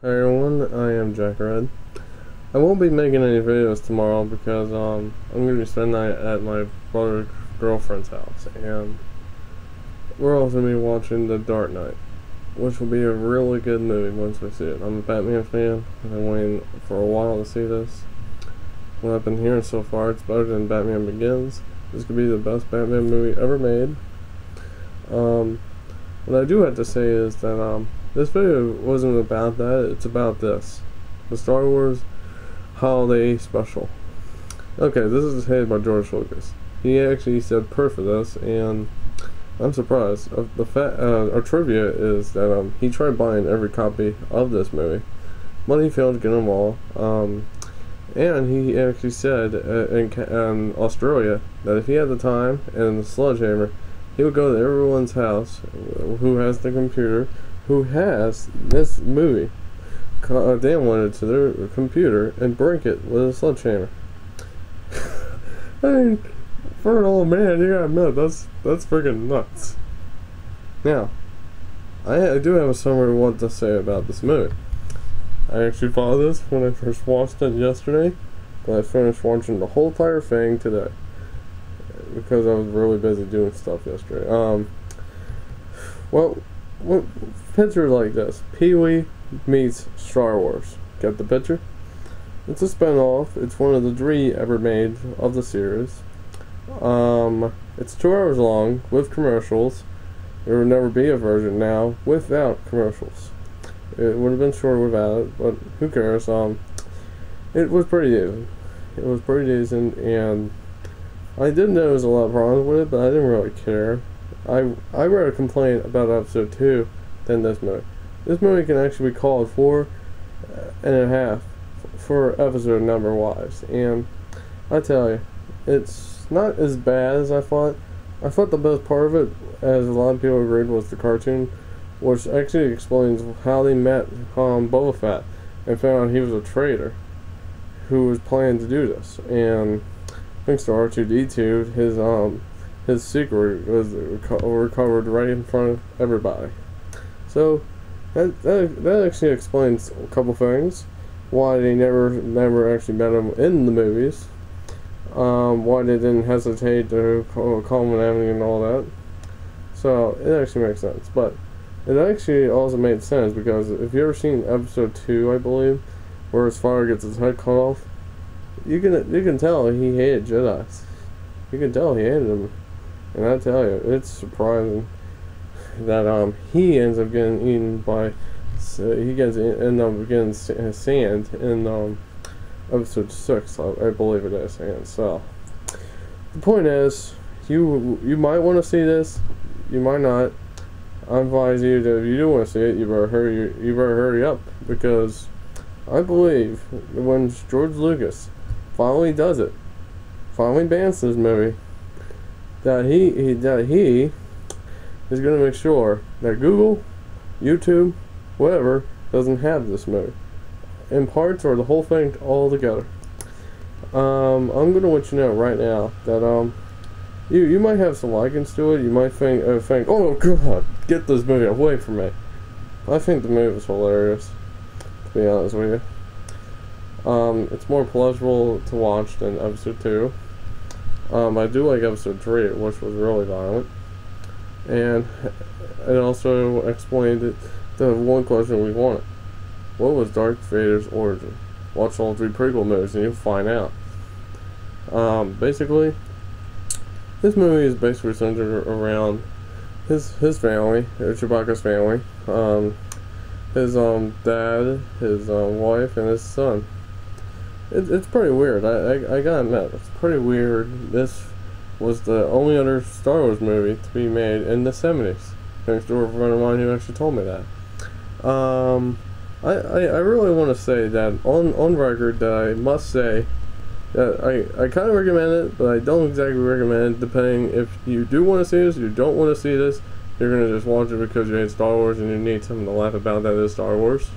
Hi everyone, I am Jack Red. I won't be making any videos tomorrow because I'm going to be spending the night at my brother's girlfriend's house, and we're also going to be watching The Dark Knight, which will be a really good movie once we see it. I'm a Batman fan. I've been waiting for a while to see this. What I've been hearing so far, it's better than Batman Begins. This could be the best Batman movie ever made. What I do have to say is that this video wasn't about that, it's about this. The Star Wars Holiday Special. Okay, this is headed by George Lucas. He actually said per for this, and I'm surprised. Our trivia is that he tried buying every copy of this movie, but he failed to get them all. And he actually said in Australia that if he had the time and the sledgehammer, he would go to everyone's house who has the computer, who has this movie downloaded to their computer, and break it with a sledgehammer. I mean, for an old man, you gotta admit, that's freaking nuts. Now, I do have a summary of what to say about this movie. I actually thought of this when I first watched it yesterday, but I finished watching the whole entire thing today because I was really busy doing stuff yesterday. Well, picture like this: Pee-wee meets Star Wars. Get the picture? It's a spin-off. It's one of the 3 ever made of the series. It's 2 hours long with commercials. There will never be a version now without commercials. It would have been short without it, but who cares? It was pretty decent. It was pretty decent, and I did notice a lot of problems with it, but I didn't really care. I rather complain about episode 2 than this movie. This movie can actually be called 4.5 for episode number wise, and I tell you, it's not as bad as I thought. I thought the best part of it, as a lot of people agreed, was the cartoon, which actually explains how they met Boba Fett and found out he was a traitor who was planning to do this. And thanks to R2-D2, his secret was recovered right in front of everybody. So that actually explains a couple things: why they never actually met him in the movies, why they didn't hesitate to call him an enemy and all that. So it actually makes sense. But it actually also made sense because if you ever seen episode 2, I believe, where his father gets his head cut off, you can tell he hated Jedis. You can tell he hated them. And I tell you, it's surprising that he ends up getting eaten by ends up getting sand in episode 6, I believe it is. And so the point is, you might want to see this, you might not. I advise you that if you do want to see it, you better hurry up, because I believe when George Lucas finally does it, finally bans this movie, that he is going to make sure that Google, YouTube, whatever, doesn't have this movie in parts or the whole thing all together. I'm going to let you know right now that you might have some likings to it. You might think, oh god, get this movie away from me. I think the movie is hilarious, to be honest with you. It's more pleasurable to watch than episode 2. I do like episode 3, which was really violent, and it also explained the one question we wanted: what was Darth Vader's origin? Watch all 3 prequel movies and you'll find out. Basically, this movie is basically centered around his family, Chewbacca's family, his dad, his wife, and his son. It's pretty weird. I gotta admit, it's pretty weird. This was the only other Star Wars movie to be made in the 70s. Thanks to a friend of mine who actually told me that. I really want to say that on record that I must say that I kind of recommend it, but I don't exactly recommend it, depending if you do want to see this, you don't want to see this, you're going to just watch it because you hate Star Wars and you need something to laugh about that is Star Wars,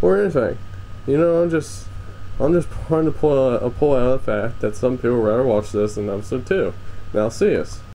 or anything. You know, I'm just trying to pull out the fact that some people rather watch this than episode 2. Now see us.